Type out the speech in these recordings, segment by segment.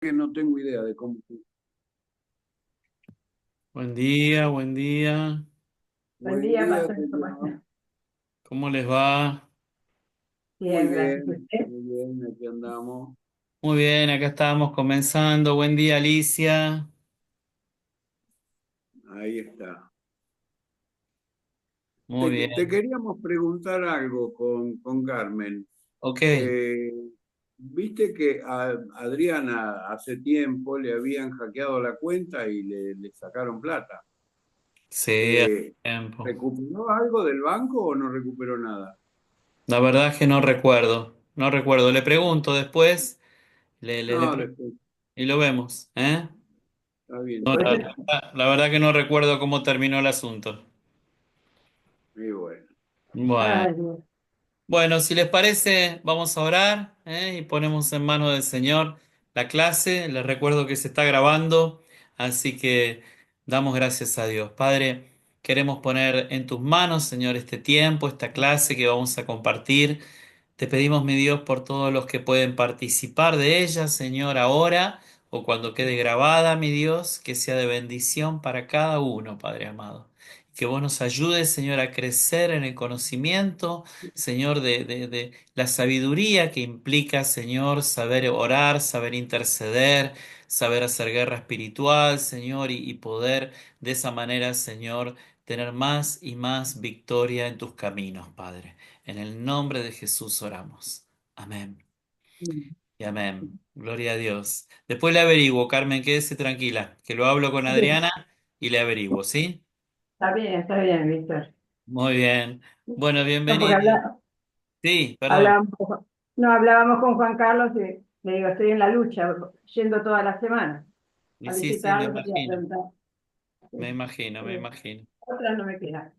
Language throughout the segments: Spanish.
que no tengo idea de cómo. Buen día, buen día. Buen Buen día, día, Pastor señor. Sebastián. ¿Cómo les va? Muy Bien, gracias. bien, ¿Usted? muy bien, aquí andamos. Muy bien, acá estábamos comenzando. Buen día, Alicia. Ahí está. Muy Te bien. queríamos preguntar algo con Carmen. Ok. Eh, Viste que a Adriana hace tiempo le habían hackeado la cuenta y le sacaron plata. Sí, hace Eh, tiempo. ¿Recuperó algo del banco o no recuperó nada? La verdad es que no recuerdo. No recuerdo. Le pregunto después. Le No, pregunto después, y lo vemos. ¿Eh? está bien, No, está Pues, bien. la verdad que no recuerdo cómo terminó el asunto. Y bueno, Bueno. ay, Dios. Bueno, si les parece, vamos a orar, y ponemos en manos del Señor la clase. Les recuerdo que se está grabando, así que damos gracias a Dios. Padre, queremos poner en tus manos, Señor, este tiempo, esta clase que vamos a compartir. Te pedimos, mi Dios, por todos los que pueden participar de ella, Señor, ahora o cuando quede grabada, mi Dios, que sea de bendición para cada uno, Padre amado. Que vos nos ayudes, Señor, a crecer en el conocimiento, Señor, de la sabiduría que implica, Señor, saber orar, saber interceder, saber hacer guerra espiritual, Señor, y poder de esa manera, Señor, tener más y más victoria en tus caminos, Padre. En el nombre de Jesús oramos. Amén. Y amén. Gloria a Dios. Después le averiguo, Carmen, quédese tranquila, que lo hablo con Adriana y le averiguo, ¿sí? Está bien, Víctor. Muy bien. Bueno, No, porque bienvenida. Sí, perdón. hablábamos, no, hablábamos con Juan Carlos y le digo, estoy en la lucha, yendo toda la semana Y a sí, sí, me visitarlos y a imagino. preguntar. Me Sí. imagino, me Eh, imagino. Otra no me queda.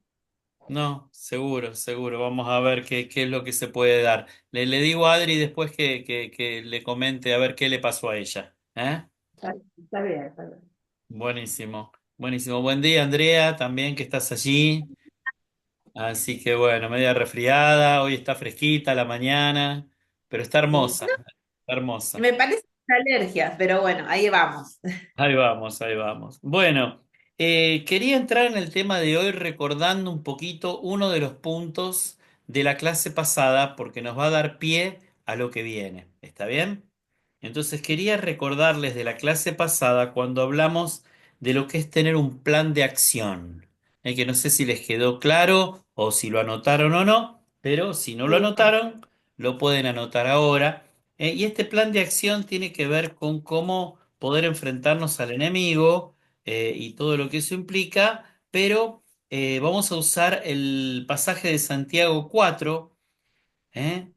No, seguro, seguro. Vamos a ver qué es lo que se puede dar. Le digo a Adri después que le comente a ver qué le pasó a ella. ¿Eh? Está bien, está bien. Buenísimo, buenísimo. Buen día, Andrea, también que estás allí. Así que bueno, media resfriada, hoy está fresquita la mañana, pero está Sí, hermosa, no, está hermosa. me parece alergias, pero bueno, ahí vamos. Ahí vamos, ahí vamos. Bueno, quería entrar en el tema de hoy recordando un poquito uno de los puntos de la clase pasada porque nos va a dar pie a lo que viene. ¿Está bien? Entonces quería recordarles de la clase pasada cuando hablamos de lo que es tener un plan de acción. Que no sé si les quedó claro o si lo anotaron o no, pero si no lo Sí, anotaron, lo pueden anotar ahora. Y este plan de acción tiene que ver con cómo poder enfrentarnos al enemigo, y todo lo que eso implica, pero vamos a usar el pasaje de Santiago 4, ¿eh?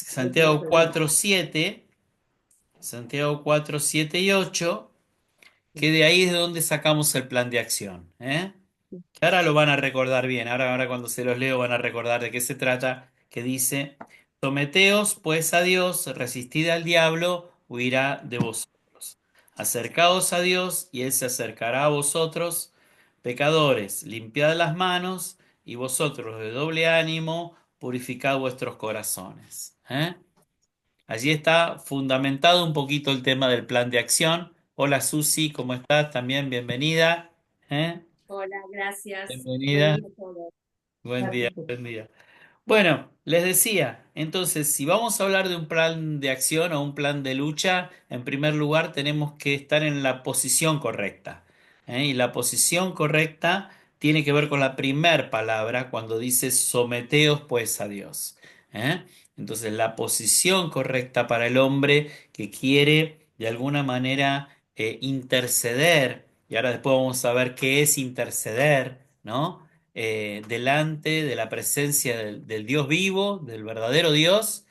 ese lo Santiago pedí. 4 7, Santiago 4 7 y 8, que de ahí es de donde sacamos el plan de acción. Que ahora lo van a recordar bien, ahora cuando se los leo van a recordar de qué se trata, que dice, someteos pues a Dios, resistid al diablo, huirá de vosotros. Acercaos a Dios y Él se acercará a vosotros. Pecadores, limpiad las manos y vosotros de doble ánimo, purificad vuestros corazones. Allí está fundamentado un poquito el tema del plan de acción. Hola Susi, ¿cómo estás? También bienvenida. ¿Eh? Hola, gracias. Buen Bienvenida. día a todos. Buen día, Gracias. buen día. Bueno, les decía, entonces, si vamos a hablar de un plan de acción o un plan de lucha, en primer lugar tenemos que estar en la posición correcta. Y la posición correcta tiene que ver con la primer palabra cuando dice someteos pues a Dios. ¿Eh? Entonces, la posición correcta para el hombre que quiere de alguna manera interceder, y ahora después vamos a ver qué es interceder, ¿no? Delante de la presencia del Dios vivo, del verdadero Dios,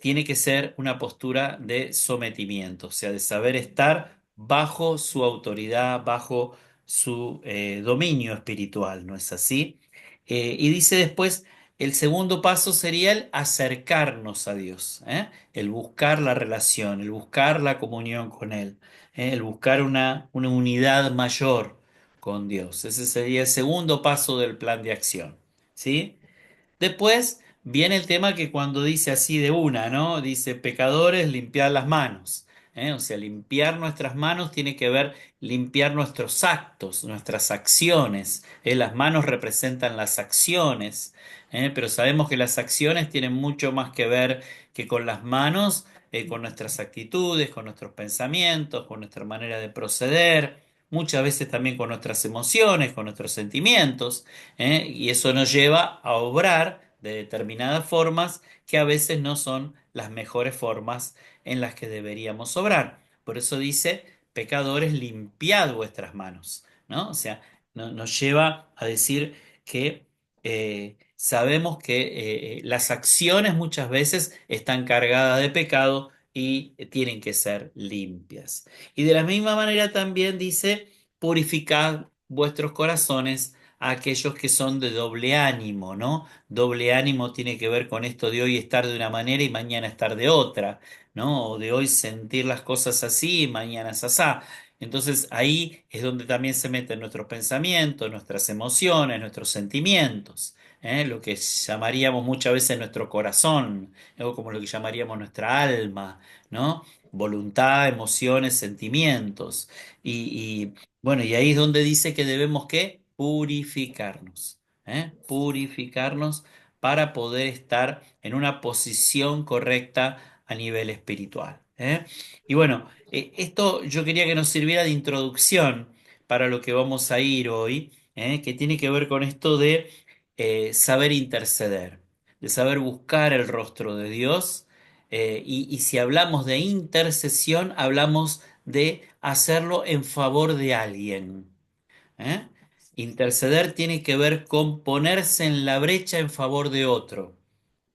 tiene que ser una postura de sometimiento, o sea, de saber estar bajo su autoridad, bajo su dominio espiritual, ¿no es así? Y dice después, el segundo paso sería el acercarnos a Dios, el buscar la relación, el buscar la comunión con Él, el buscar una unidad mayor con Dios. Ese sería el segundo paso del plan de acción, ¿sí? Después viene el tema que cuando dice así de una, ¿no? Dice, pecadores, limpiad las manos. O sea, limpiar nuestras manos tiene que ver limpiar nuestros actos, nuestras acciones. Las manos representan las acciones, pero sabemos que las acciones tienen mucho más que ver que con las manos, con nuestras actitudes, con nuestros pensamientos, con nuestra manera de proceder, muchas veces también con nuestras emociones, con nuestros sentimientos, y eso nos lleva a obrar de determinadas formas que a veces no son las mejores formas en las que deberíamos obrar. Por eso dice, pecadores, limpiad vuestras manos, ¿no? O sea, nos lleva a decir que sabemos que las acciones muchas veces están cargadas de pecado y tienen que ser limpias. Y de la misma manera también dice, purificad vuestros corazones a aquellos que son de doble ánimo, ¿no? Doble ánimo tiene que ver con esto de hoy estar de una manera y mañana estar de otra, ¿no? O de hoy sentir las cosas así y mañana es asá. Entonces ahí es donde también se meten nuestros pensamientos, nuestras emociones, nuestros sentimientos, lo que llamaríamos muchas veces nuestro corazón, algo como lo que llamaríamos nuestra alma, ¿no? Voluntad, emociones, sentimientos. Bueno, y ahí es donde dice que debemos que purificarnos, purificarnos para poder estar en una posición correcta a nivel espiritual, Y bueno, esto yo quería que nos sirviera de introducción para lo que vamos a ir hoy, que tiene que ver con esto de saber interceder, de saber buscar el rostro de Dios. Y si hablamos de intercesión, hablamos de hacerlo en favor de alguien. ¿eh? Interceder tiene que ver con ponerse en la brecha en favor de otro.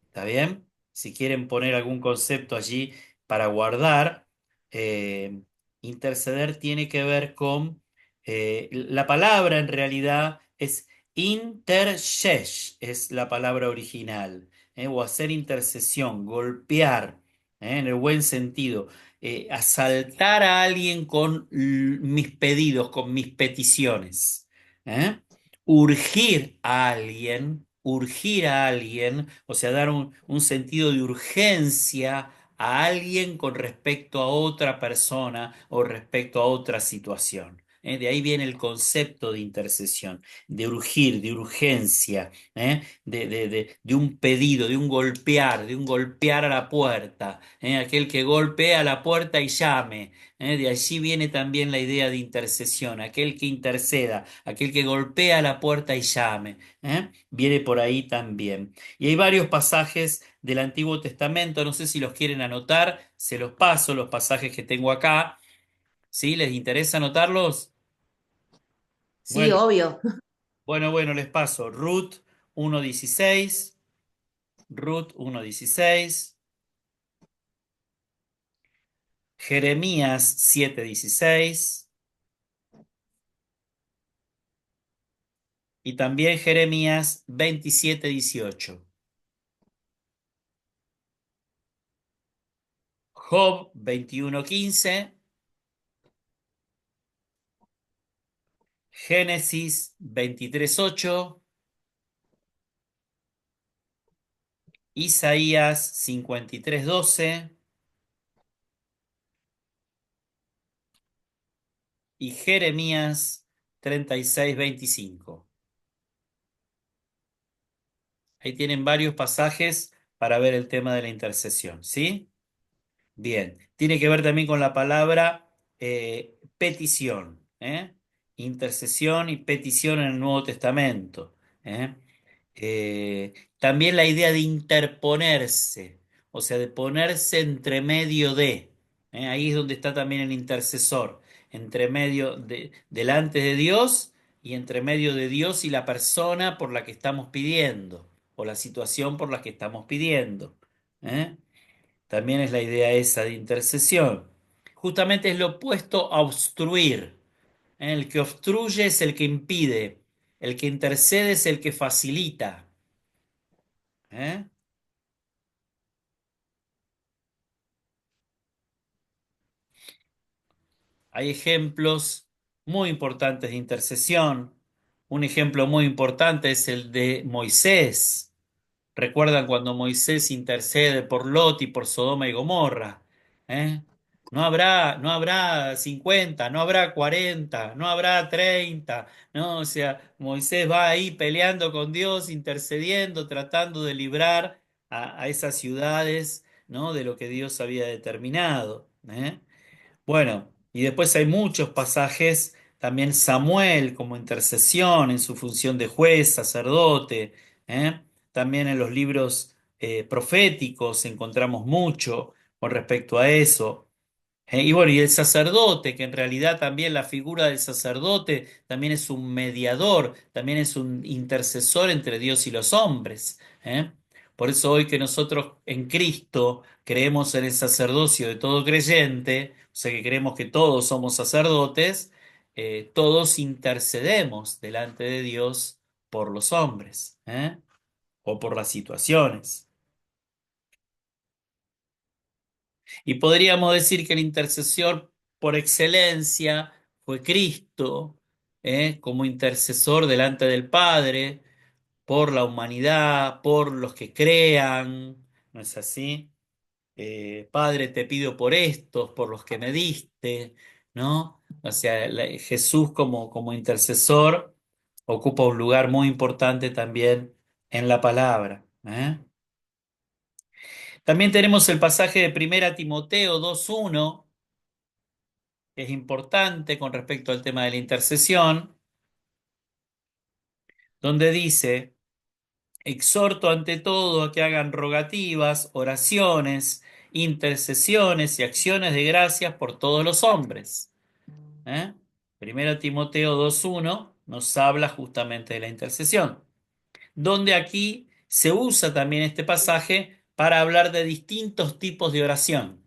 ¿Está bien? Si quieren poner algún concepto allí para guardar, eh, interceder tiene que ver con, la palabra en realidad es intersesh, es la palabra original, o hacer intercesión, golpear, en el buen sentido, asaltar a alguien con mis pedidos, con mis peticiones. ¿eh? Urgir a alguien, o sea, dar un sentido de urgencia a alguien con respecto a otra persona o respecto a otra situación. De ahí viene el concepto de intercesión, de urgir, de urgencia, de un pedido, de un golpear a la puerta, aquel que golpea a la puerta y llame. De allí viene también la idea de intercesión, aquel que interceda, aquel que golpea la puerta y llame. Viene por ahí también. Y hay varios pasajes del Antiguo Testamento, no sé si los quieren anotar, se los paso, los pasajes que tengo acá. ¿Sí? ¿Les interesa anotarlos? Sí, Bueno, obvio. bueno, les paso. Ruth 1:16, Jeremías 7:16 y también Jeremías 27:18. Job 21:15, Génesis 23:8, Isaías 53:12 y Jeremías 36:25. Ahí tienen varios pasajes para ver el tema de la intercesión, ¿sí? Bien, tiene que ver también con la palabra petición, intercesión y petición en el Nuevo Testamento. ¿eh? También la idea de interponerse, o sea, de ponerse entre medio de. Ahí es donde está también el intercesor, entre medio de, delante de Dios y entre medio de Dios y la persona por la que estamos pidiendo, o la situación por la que estamos pidiendo. ¿eh? También es la idea esa de intercesión. Justamente es lo opuesto a obstruir. El que obstruye es el que impide. El que intercede es el que facilita. ¿eh? Hay ejemplos muy importantes de intercesión. Un ejemplo muy importante es el de Moisés. ¿Recuerdan cuando Moisés intercede por Lot y por Sodoma y Gomorra? ¿eh? no habrá 50, no habrá 40, no habrá 30, ¿no? O sea, Moisés va ahí peleando con Dios, intercediendo, tratando de librar a esas ciudades, ¿no? De lo que Dios había determinado, ¿eh? Bueno, y después hay muchos pasajes, también Samuel como intercesión en su función de juez, sacerdote, ¿eh? También en los libros proféticos encontramos mucho con respecto a eso. Y bueno, y el sacerdote, que en realidad también la figura del sacerdote también es un mediador, también es un intercesor entre Dios y los hombres, ¿eh? Por eso hoy que nosotros en Cristo creemos en el sacerdocio de todo creyente, o sea que creemos que todos somos sacerdotes, todos intercedemos delante de Dios por los hombres, o por las situaciones. Y podríamos decir que el intercesor por excelencia fue Cristo, como intercesor delante del Padre, por la humanidad, por los que crean, ¿no es así? Padre, te pido por estos, por los que me diste, ¿no? O sea, Jesús como intercesor ocupa un lugar muy importante también en la palabra, ¿eh? También tenemos el pasaje de Primera Timoteo 2:1, que es importante con respecto al tema de la intercesión, donde dice, exhorto ante todo a que hagan rogativas, oraciones, intercesiones y acciones de gracias por todos los hombres. Primera Timoteo 2:1 nos habla justamente de la intercesión, donde aquí se usa también este pasaje para hablar de distintos tipos de oración.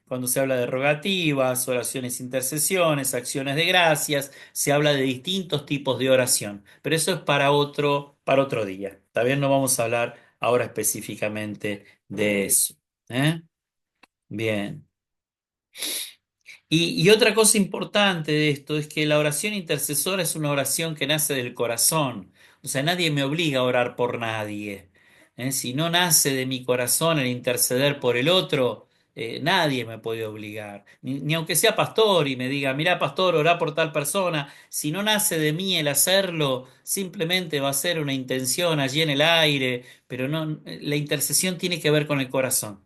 Cuando se habla de rogativas, oraciones, intercesiones, acciones de gracias, se habla de distintos tipos de oración. Pero eso es para otro día. También no vamos a hablar ahora específicamente de eso. ¿Eh? Bien. Y otra cosa importante de esto es que la oración intercesora es una oración que nace del corazón. O sea, nadie me obliga a orar por nadie. Si no nace de mi corazón el interceder por el otro, nadie me puede obligar. Ni aunque sea pastor y me diga, mira, pastor, orá por tal persona. Si no nace de mí el hacerlo, simplemente va a ser una intención allí en el aire. Pero no, la intercesión tiene que ver con el corazón.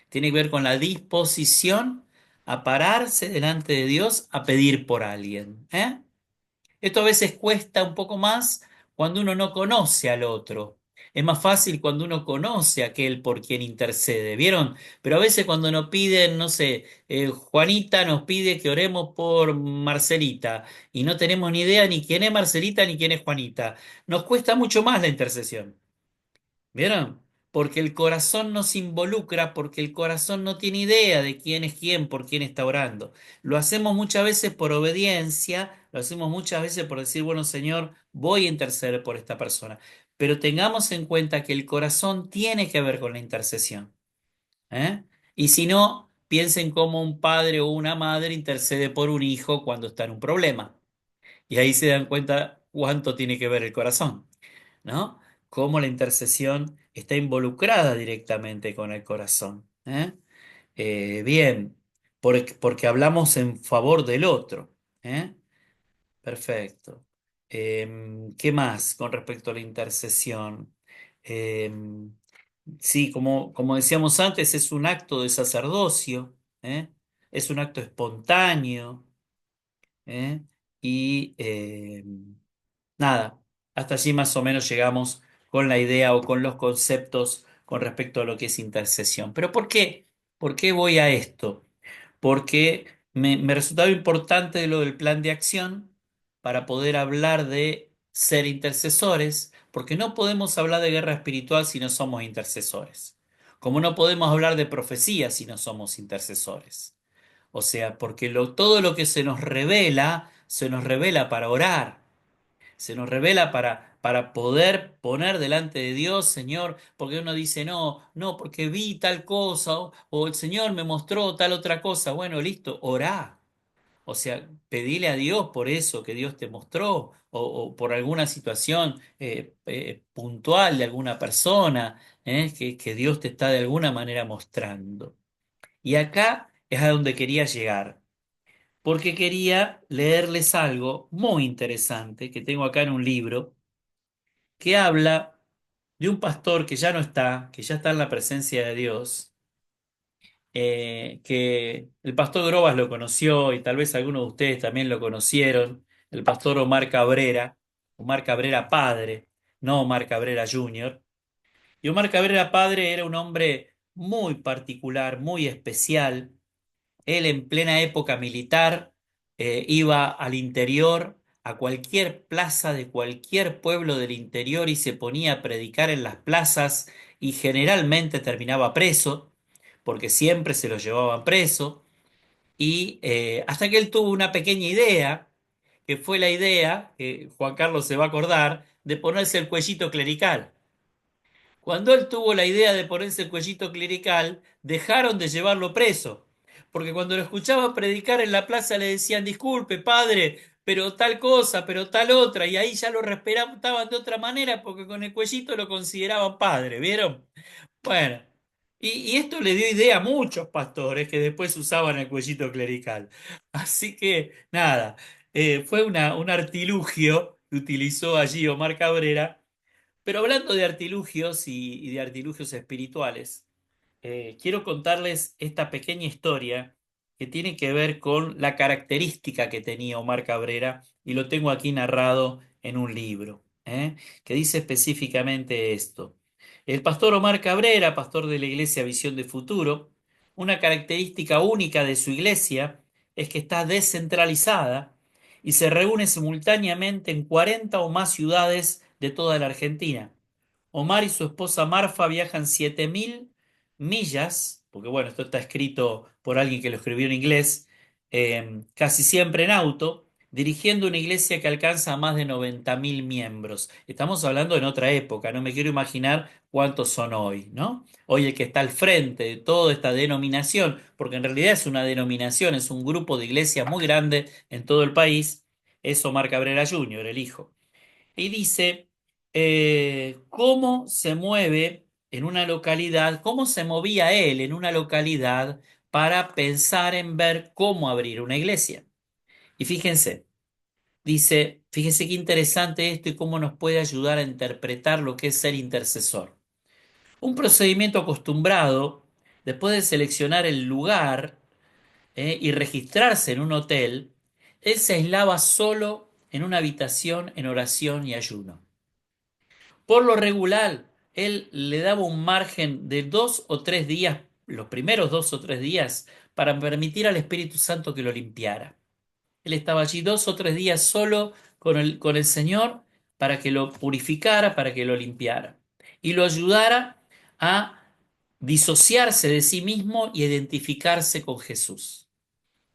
Tiene que ver con la disposición a pararse delante de Dios a pedir por alguien. Esto a veces cuesta un poco más cuando uno no conoce al otro. Es más fácil cuando uno conoce a aquel por quien intercede, ¿vieron? Pero a veces cuando nos piden, no sé, Juanita nos pide que oremos por Marcelita y no tenemos ni idea ni quién es Marcelita ni quién es Juanita, nos cuesta mucho más la intercesión. ¿Vieron? Porque el corazón no se involucra, porque el corazón no tiene idea de quién es quién, por quién está orando. Lo hacemos muchas veces por obediencia, lo hacemos muchas veces por decir, bueno, Señor, voy a interceder por esta persona. Pero tengamos en cuenta que el corazón tiene que ver con la intercesión. ¿eh? Y si no, piensen cómo un padre o una madre intercede por un hijo cuando está en un problema. Y ahí se dan cuenta cuánto tiene que ver el corazón. ¿No? Cómo la intercesión está involucrada directamente con el corazón. Bien, porque hablamos en favor del otro. ¿eh? Perfecto. ¿Qué más con respecto a la intercesión? Sí, como decíamos antes, es un acto de sacerdocio, ¿eh? Es un acto espontáneo, ¿eh? Y nada, hasta allí más o menos llegamos con la idea o con los conceptos con respecto a lo que es intercesión. Pero ¿por qué? ¿Por qué voy a esto? Porque me resultaba importante lo del plan de acción para poder hablar de ser intercesores, porque no podemos hablar de guerra espiritual si no somos intercesores. Como no podemos hablar de profecía si no somos intercesores. O sea, porque todo lo que se nos revela para orar, se nos revela para poder poner delante de Dios, Señor, porque uno dice, no, no, porque vi tal cosa, o el Señor me mostró tal otra cosa. Bueno, listo, orá. O sea, pedile a Dios por eso que Dios te mostró, o por alguna situación puntual de alguna persona, que Dios te está de alguna manera mostrando. Y acá es a donde quería llegar, porque quería leerles algo muy interesante que tengo acá en un libro que habla de un pastor que ya no está, que ya está en la presencia de Dios, que el pastor Grobas lo conoció y tal vez algunos de ustedes también lo conocieron, el pastor Omar Cabrera padre, no Omar Cabrera Jr. Y Omar Cabrera padre era un hombre muy particular, muy especial. Él en plena época militar iba al interior, a cualquier plaza de cualquier pueblo del interior y se ponía a predicar en las plazas y generalmente terminaba preso, porque siempre se lo llevaban preso. Y hasta que él tuvo una pequeña idea, que fue la idea, que Juan Carlos se va a acordar, de ponerse el cuellito clerical. Cuando él tuvo la idea de ponerse el cuellito clerical, dejaron de llevarlo preso, porque cuando lo escuchaban predicar en la plaza le decían, disculpe, padre, pero tal cosa, pero tal otra, y ahí ya lo respetaban de otra manera, porque con el cuellito lo consideraban padre, ¿vieron? Bueno, y esto le dio idea a muchos pastores que después usaban el cuellito clerical. Así que, nada, fue un artilugio que utilizó allí Omar Cabrera, pero hablando de artilugios y de artilugios espirituales, quiero contarles esta pequeña historia que tiene que ver con la característica que tenía Omar Cabrera y lo tengo aquí narrado en un libro, que dice específicamente esto. El pastor Omar Cabrera, pastor de la iglesia Visión de Futuro, una característica única de su iglesia es que está descentralizada y se reúne simultáneamente en 40 o más ciudades de toda la Argentina. Omar y su esposa Marfa viajan 7.000 millas, porque bueno, esto está escrito por alguien que lo escribió en inglés, casi siempre en auto, dirigiendo una iglesia que alcanza a más de 90.000 miembros. Estamos hablando en otra época, no me quiero imaginar cuántos son hoy, ¿no? Hoy el que está al frente de toda esta denominación, porque en realidad es una denominación, es un grupo de iglesias muy grande en todo el país, es Omar Cabrera Jr., el hijo. Y dice cómo se mueve en una localidad, cómo se movía él en una localidad para pensar en ver cómo abrir una iglesia. Y fíjense, dice, fíjense qué interesante esto y cómo nos puede ayudar a interpretar lo que es ser intercesor. Un procedimiento acostumbrado, después de seleccionar el lugar y registrarse en un hotel, él se aislaba solo en una habitación en oración y ayuno. Por lo regular, él le daba un margen de 2 o 3 días, los primeros 2 o 3 días, para permitir al Espíritu Santo que lo limpiara. Él estaba allí 2 o 3 días solo con el Señor para que lo purificara, para que lo limpiara y lo ayudara a disociarse de sí mismo y identificarse con Jesús.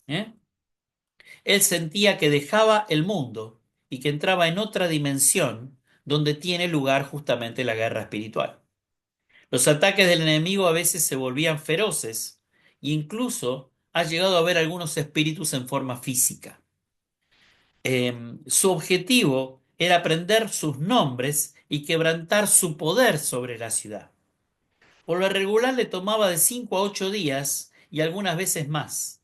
¿Eh? Él sentía que dejaba el mundo y que entraba en otra dimensión donde tiene lugar justamente la guerra espiritual. Los ataques del enemigo a veces se volvían feroces e incluso ha llegado a ver algunos espíritus en forma física. Su objetivo era aprender sus nombres y quebrantar su poder sobre la ciudad. Por lo regular le tomaba de 5 a 8 días y algunas veces más.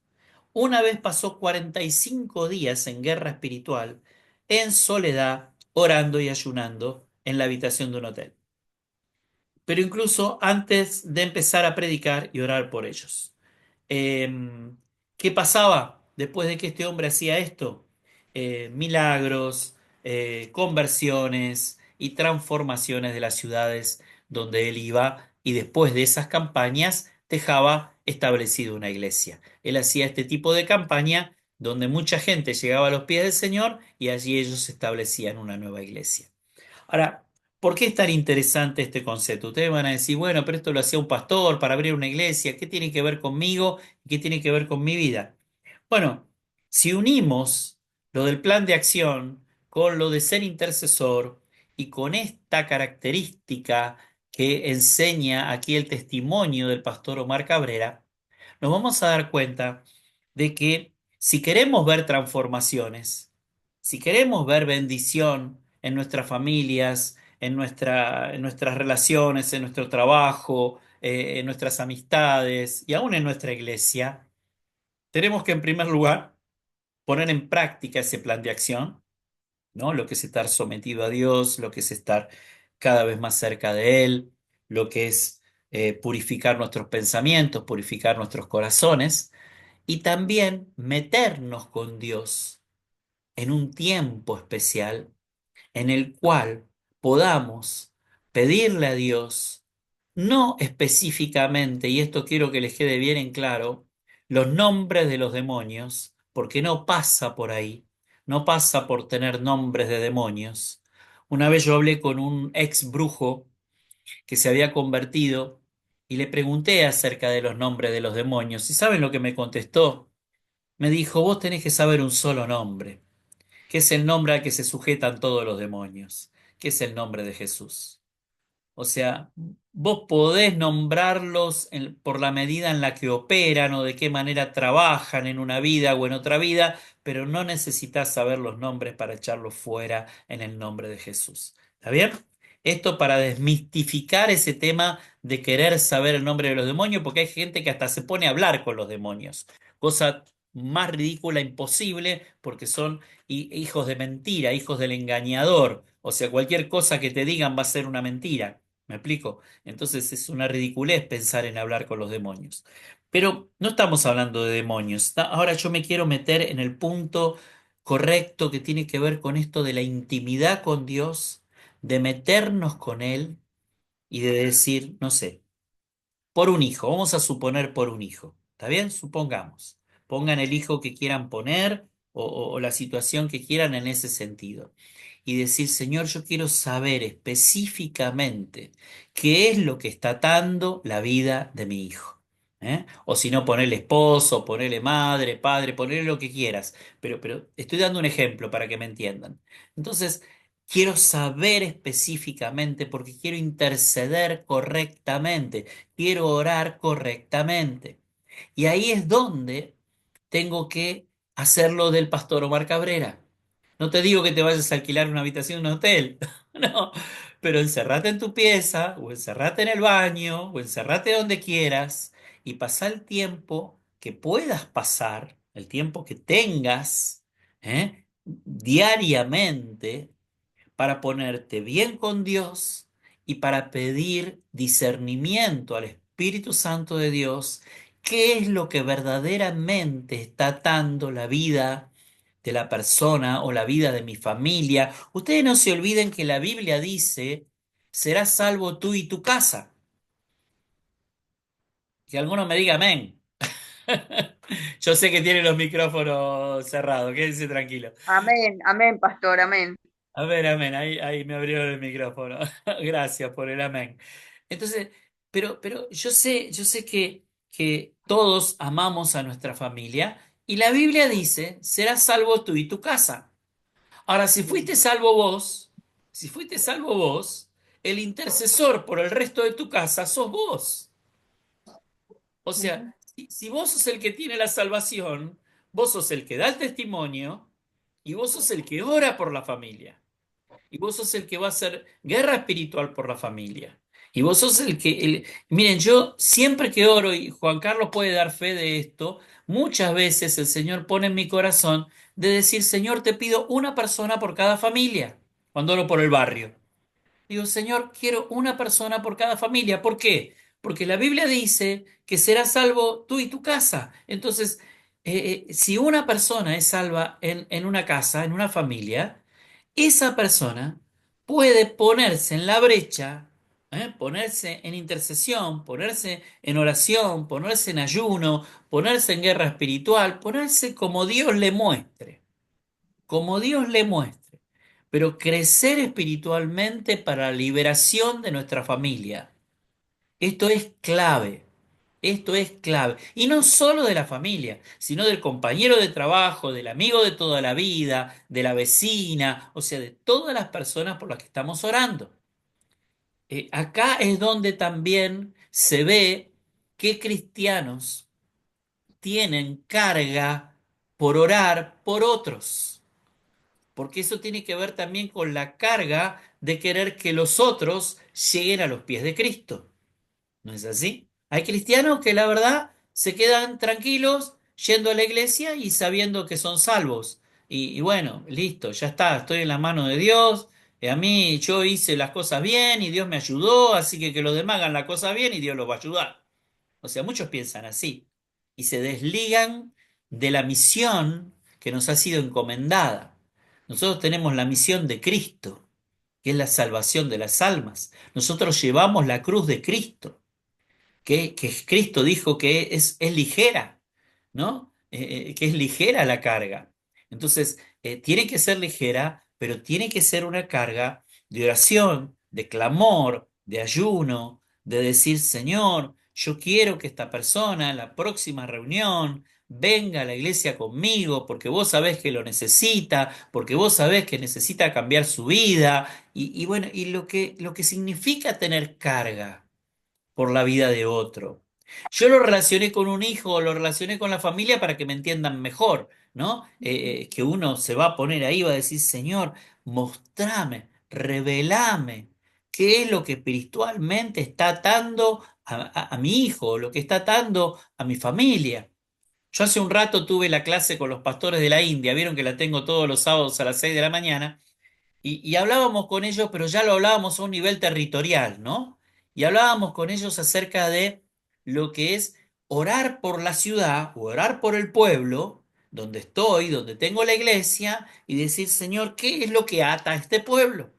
Una vez pasó 45 días en guerra espiritual, en soledad, orando y ayunando en la habitación de un hotel. Pero incluso antes de empezar a predicar y orar por ellos. ¿Qué pasaba después de que este hombre hacía esto? Milagros, conversiones y transformaciones de las ciudades donde él iba, y después de esas campañas dejaba establecido una iglesia. Él hacía este tipo de campaña donde mucha gente llegaba a los pies del Señor y allí ellos establecían una nueva iglesia. Ahora, ¿por qué es tan interesante este concepto? Ustedes van a decir, bueno, pero esto lo hacía un pastor para abrir una iglesia. ¿Qué tiene que ver conmigo? ¿Qué tiene que ver con mi vida? Bueno, si unimos lo del plan de acción con lo de ser intercesor y con esta característica que enseña aquí el testimonio del pastor Omar Cabrera, nos vamos a dar cuenta de que si queremos ver transformaciones, si queremos ver bendición en nuestras familias, en nuestras relaciones, en nuestro trabajo, en nuestras amistades y aún en nuestra iglesia, tenemos que en primer lugar poner en práctica ese plan de acción, ¿no? Lo que es estar sometido a Dios, lo que es estar cada vez más cerca de Él, lo que es purificar nuestros pensamientos, purificar nuestros corazones y también meternos con Dios en un tiempo especial en el cual podamos pedirle a Dios, no específicamente, y esto quiero que les quede bien en claro, los nombres de los demonios, porque no pasa por ahí, no pasa por tener nombres de demonios. Una vez yo hablé con un ex brujo que se había convertido y le pregunté acerca de los nombres de los demonios, y ¿saben lo que me contestó? Me dijo, vos tenés que saber un solo nombre, que es el nombre al que se sujetan todos los demonios, que es el nombre de Jesús. O sea, vos podés nombrarlos por la medida en la que operan o de qué manera trabajan en una vida o en otra vida, pero no necesitas saber los nombres para echarlos fuera en el nombre de Jesús. ¿Está bien? Esto para desmistificar ese tema de querer saber el nombre de los demonios, porque hay gente que hasta se pone a hablar con los demonios, cosa más ridícula imposible, porque son hijos de mentira, hijos del engañador. O sea, cualquier cosa que te digan va a ser una mentira. ¿Me explico? Entonces es una ridiculez pensar en hablar con los demonios. Pero no estamos hablando de demonios. Ahora yo me quiero meter en el punto correcto que tiene que ver con esto de la intimidad con Dios, de meternos con Él y de decir, no sé, por un hijo, vamos a suponer por un hijo. ¿Está bien? Supongamos. Pongan el hijo que quieran poner o la situación que quieran en ese sentido y decir, Señor, yo quiero saber específicamente qué es lo que está atando la vida de mi hijo. O si no, ponerle esposo, ponerle madre, padre, ponerle lo que quieras. Pero estoy dando un ejemplo para que me entiendan. Entonces, quiero saber específicamente porque quiero interceder correctamente, quiero orar correctamente. Y ahí es donde tengo que hacerlo del pastor Omar Cabrera. No te digo que te vayas a alquilar una habitación en un hotel, no, pero encerrate en tu pieza, o encerrate en el baño, o encerrate donde quieras, y pasa el tiempo que puedas pasar, el tiempo que tengas, diariamente, para ponerte bien con Dios y para pedir discernimiento al Espíritu Santo de Dios, qué es lo que verdaderamente está atando la vida de la persona o la vida de mi familia. Ustedes no se olviden que la Biblia dice, serás salvo tú y tu casa. Que alguno me diga amén. Yo sé que tiene los micrófonos cerrados, quédense tranquilo. Amén, amén, pastor, amén. A ver, amén, ahí me abrió el micrófono. Gracias por el amén. Entonces, pero yo sé que todos amamos a nuestra familia y la Biblia dice, serás salvo tú y tu casa. Ahora, si fuiste salvo vos, el intercesor por el resto de tu casa sos vos. O sea, Ujú. si vos sos el que tiene la salvación, vos sos el que da el testimonio y vos sos el que ora por la familia. Y vos sos el que va a hacer guerra espiritual por la familia. Y vos sos Miren, yo siempre que oro, y Juan Carlos puede dar fe de esto, muchas veces el Señor pone en mi corazón de decir, Señor, te pido una persona por cada familia, cuando oro por el barrio. Digo, Señor, quiero una persona por cada familia. ¿Por qué? Porque la Biblia dice que serás salvo tú y tu casa. Entonces, si una persona es salva en una casa, en una familia, esa persona puede ponerse en la brecha, ponerse en intercesión, ponerse en oración, ponerse en ayuno, ponerse en guerra espiritual, ponerse como Dios le muestre, como Dios le muestre, pero crecer espiritualmente para la liberación de nuestra familia. Esto es clave. Esto es clave. Y no solo de la familia, sino del compañero de trabajo, del amigo de toda la vida, de la vecina, o sea, de todas las personas por las que estamos orando. Acá es donde también se ve que cristianos tienen carga por orar por otros, porque eso tiene que ver también con la carga de querer que los otros lleguen a los pies de Cristo. ¿No es así? Hay cristianos que la verdad se quedan tranquilos yendo a la iglesia y sabiendo que son salvos. Y bueno, listo, ya está, estoy en la mano de Dios. A mí yo hice las cosas bien y Dios me ayudó, así que los demás hagan las cosas bien y Dios los va a ayudar. O sea, muchos piensan así y se desligan de la misión que nos ha sido encomendada. Nosotros tenemos la misión de Cristo, que es la salvación de las almas. Nosotros llevamos la cruz de Cristo, que Cristo dijo que es ligera, ¿no? Que es ligera la carga. Entonces, tiene que ser ligera, pero tiene que ser una carga de oración, de clamor, de ayuno, de decir, Señor, yo quiero que esta persona en la próxima reunión venga a la iglesia conmigo porque vos sabés que lo necesita, porque vos sabés que necesita cambiar su vida y bueno, y lo que significa tener carga por la vida de otro. Yo lo relacioné con un hijo, lo relacioné con la familia para que me entiendan mejor, ¿no? Que uno se va a poner ahí, va a decir, Señor, mostrame, revelame qué es lo que espiritualmente está atando a mi hijo, lo que está atando a mi familia. Yo hace un rato tuve la clase con los pastores de la India, vieron que la tengo todos los sábados a las 6 de la mañana, y hablábamos con ellos, pero ya lo hablábamos a un nivel territorial, ¿no? Y hablábamos con ellos acerca de lo que es orar por la ciudad o orar por el pueblo, donde estoy, donde tengo la iglesia, y decir, Señor, ¿qué es lo que ata a este pueblo?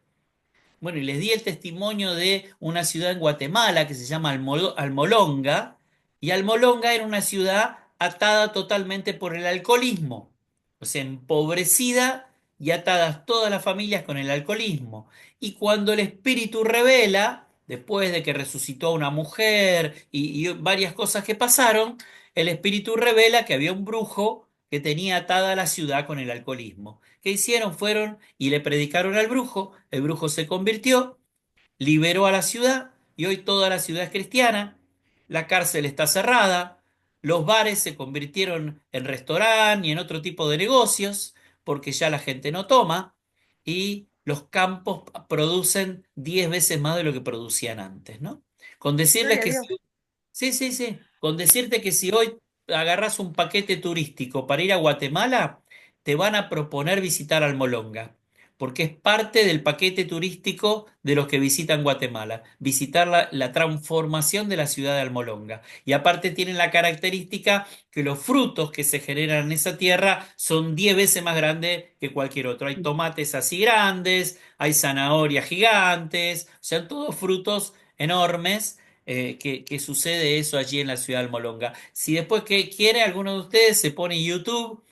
Bueno, y les di el testimonio de una ciudad en Guatemala que se llama Almolonga, y Almolonga era una ciudad atada totalmente por el alcoholismo, o sea, empobrecida y atadas todas las familias con el alcoholismo. Y cuando el Espíritu revela, después de que resucitó a una mujer y varias cosas que pasaron, el Espíritu revela que había un brujo que tenía atada la ciudad con el alcoholismo. ¿Qué hicieron? Fueron y le predicaron al brujo, el brujo se convirtió, liberó a la ciudad y hoy toda la ciudad es cristiana, la cárcel está cerrada, los bares se convirtieron en restaurante y en otro tipo de negocios porque ya la gente no toma y los campos producen 10 veces más de lo que producían antes, ¿no? Con decirles Gloria a que Dios. si Sí, sí, sí. Con decirte que si hoy agarras un paquete turístico para ir a Guatemala, te van a proponer visitar Almolonga, porque es parte del paquete turístico de los que visitan Guatemala, visitar la transformación de la ciudad de Almolonga. Y aparte tienen la característica que los frutos que se generan en esa tierra son 10 veces más grandes que cualquier otro. Hay tomates así grandes, hay zanahorias gigantes, o sea, todos frutos enormes que sucede eso allí en la ciudad de Almolonga. Si después que quiere alguno de ustedes se pone en YouTube,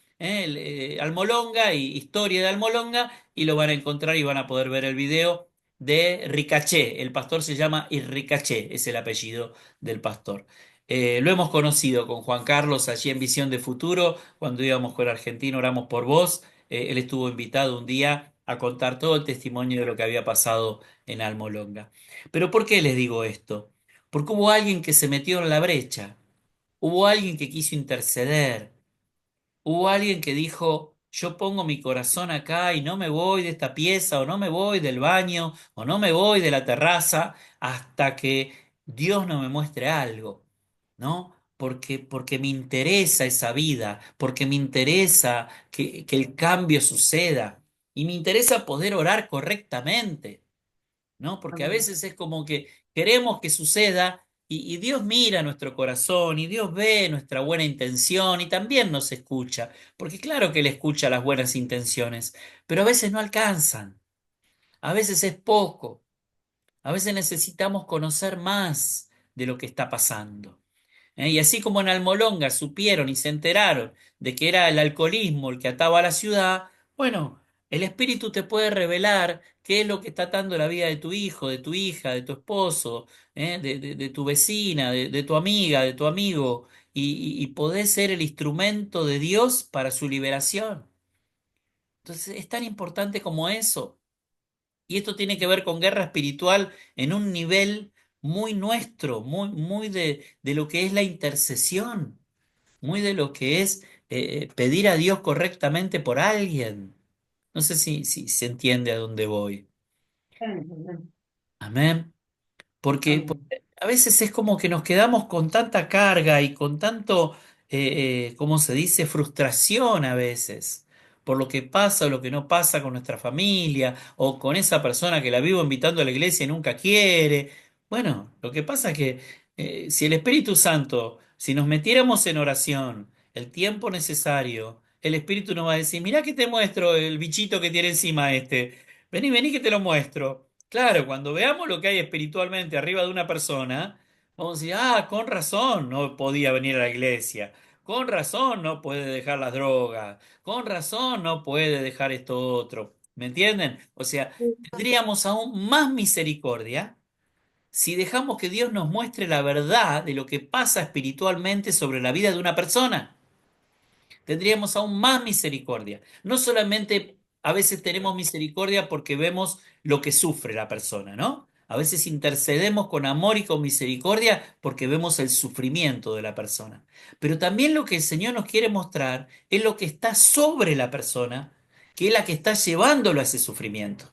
Almolonga y historia de Almolonga y lo van a encontrar y van a poder ver el video de Ricaché. El pastor se llama Irricaché, es el apellido del pastor. Lo hemos conocido con Juan Carlos allí en Visión de Futuro, cuando íbamos con Argentina, oramos por vos. Él estuvo invitado un día a contar todo el testimonio de lo que había pasado en Almolonga. Pero ¿por qué les digo esto? Porque hubo alguien que se metió en la brecha, hubo alguien que quiso interceder, hubo alguien que dijo, yo pongo mi corazón acá y no me voy de esta pieza o no me voy del baño o no me voy de la terraza hasta que Dios no me muestre algo, ¿no? Porque me interesa esa vida, porque me interesa que el cambio suceda y me interesa poder orar correctamente. ¿No? Porque a Amén. veces es como que queremos que suceda y Dios mira nuestro corazón y Dios ve nuestra buena intención y también nos escucha, porque claro que Él escucha las buenas intenciones, pero a veces no alcanzan, a veces es poco, a veces necesitamos conocer más de lo que está pasando. Y así como en Almolonga supieron y se enteraron de que era el alcoholismo el que ataba a la ciudad, bueno, el espíritu te puede revelar qué es lo que está atando la vida de tu hijo, de tu hija, de tu esposo, de tu vecina, de tu amiga, de tu amigo, y podés ser el instrumento de Dios para su liberación. Entonces es tan importante como eso. Y esto tiene que ver con guerra espiritual en un nivel muy nuestro, muy de lo que es la intercesión, muy de lo que es pedir a Dios correctamente por alguien. No sé si se entiende a dónde voy. Amén. Amén. Porque Amén. a veces es como que nos quedamos con tanta carga y con tanto ¿cómo se dice? Frustración a veces por lo que pasa o lo que no pasa con nuestra familia o con esa persona que la vivo invitando a la iglesia y nunca quiere. Bueno, lo que pasa es que si el Espíritu Santo, si nos metiéramos en oración el tiempo necesario, el Espíritu nos va a decir, mirá que te muestro el bichito que tiene encima este. Vení, vení que te lo muestro. Claro, cuando veamos lo que hay espiritualmente arriba de una persona, vamos a decir, ah, con razón no podía venir a la iglesia. Con razón no puede dejar las drogas. Con razón no puede dejar esto otro. ¿Me entienden? O sea, tendríamos aún más misericordia si dejamos que Dios nos muestre la verdad de lo que pasa espiritualmente sobre la vida de una persona. Tendríamos aún más misericordia. No solamente a veces tenemos misericordia porque vemos lo que sufre la persona, ¿no? A veces intercedemos con amor y con misericordia porque vemos el sufrimiento de la persona. Pero también lo que el Señor nos quiere mostrar es lo que está sobre la persona, que es la que está llevándolo a ese sufrimiento.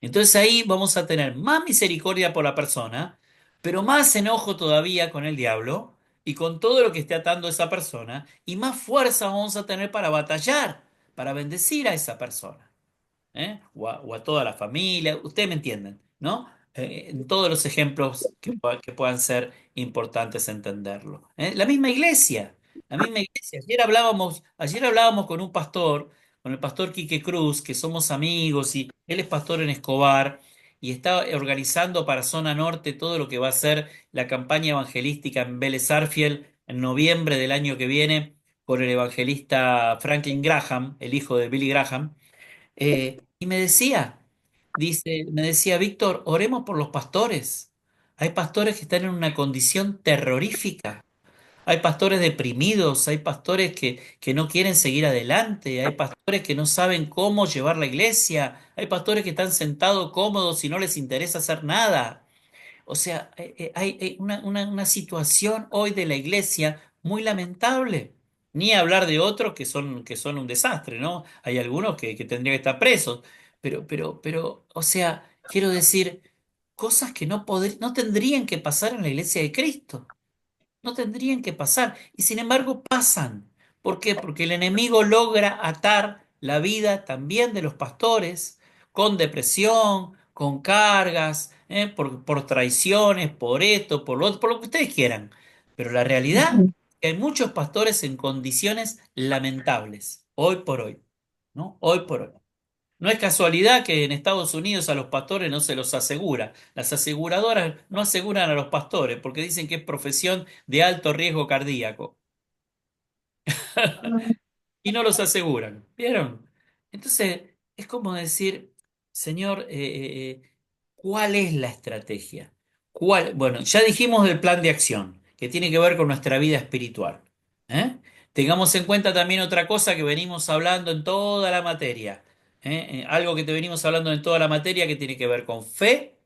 Entonces ahí vamos a tener más misericordia por la persona, pero más enojo todavía con el diablo y con todo lo que esté atando a esa persona, y más fuerza vamos a tener para batallar, para bendecir a esa persona. O a toda la familia, ustedes me entienden, ¿no? En todos los ejemplos que puedan ser importantes entenderlo. La misma iglesia. Ayer hablábamos con un pastor, con el pastor Quique Cruz, que somos amigos y él es pastor en Escobar y está organizando para Zona Norte todo lo que va a ser la campaña evangelística en Vélez Arfiel en noviembre del año que viene con el evangelista Franklin Graham, el hijo de Billy Graham. Y me decía, Víctor, oremos por los pastores. Hay pastores que están en una condición terrorífica. Hay pastores deprimidos, hay pastores que no quieren seguir adelante, hay pastores que no saben cómo llevar la iglesia, hay pastores que están sentados cómodos y no les interesa hacer nada. O sea, hay una situación hoy de la iglesia muy lamentable. Ni hablar de otros que son un desastre, ¿no? Hay algunos que tendrían que estar presos. Pero, o sea, quiero decir, cosas que no tendrían que pasar en la iglesia de Cristo. No tendrían que pasar. Y sin embargo pasan. ¿Por qué? Porque el enemigo logra atar la vida también de los pastores con depresión, con cargas, por traiciones, por esto, por lo que ustedes quieran. Pero la realidad es que hay muchos pastores en condiciones lamentables, hoy por hoy, ¿no? Hoy por hoy. No es casualidad que en Estados Unidos a los pastores no se los asegura. Las aseguradoras no aseguran a los pastores porque dicen que es profesión de alto riesgo cardíaco y no los aseguran. ¿Vieron? Entonces, es como decir, Señor, ¿cuál es la estrategia? Bueno, ya dijimos del plan de acción, que tiene que ver con nuestra vida espiritual. ¿eh? Tengamos en cuenta también otra cosa que venimos hablando en toda la materia. Algo que te venimos hablando en toda la materia que tiene que ver con fe,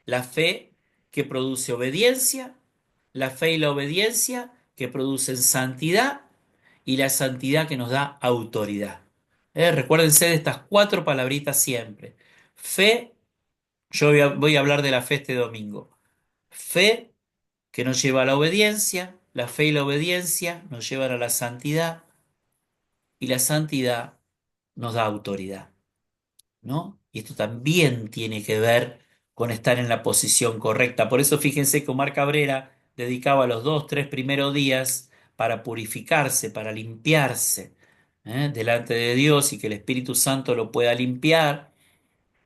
la fe que produce obediencia, la fe y la obediencia que producen santidad y la santidad que nos da autoridad. Recuérdense de estas cuatro palabritas siempre. Fe, yo voy a hablar de la fe este domingo. Fe que nos lleva a la obediencia, la fe y la obediencia nos llevan a la santidad y la santidad nos da autoridad. ¿No? Y esto también tiene que ver con estar en la posición correcta. Por eso fíjense que Omar Cabrera dedicaba los 2, 3 primeros días para purificarse, para limpiarse, delante de Dios y que el Espíritu Santo lo pueda limpiar.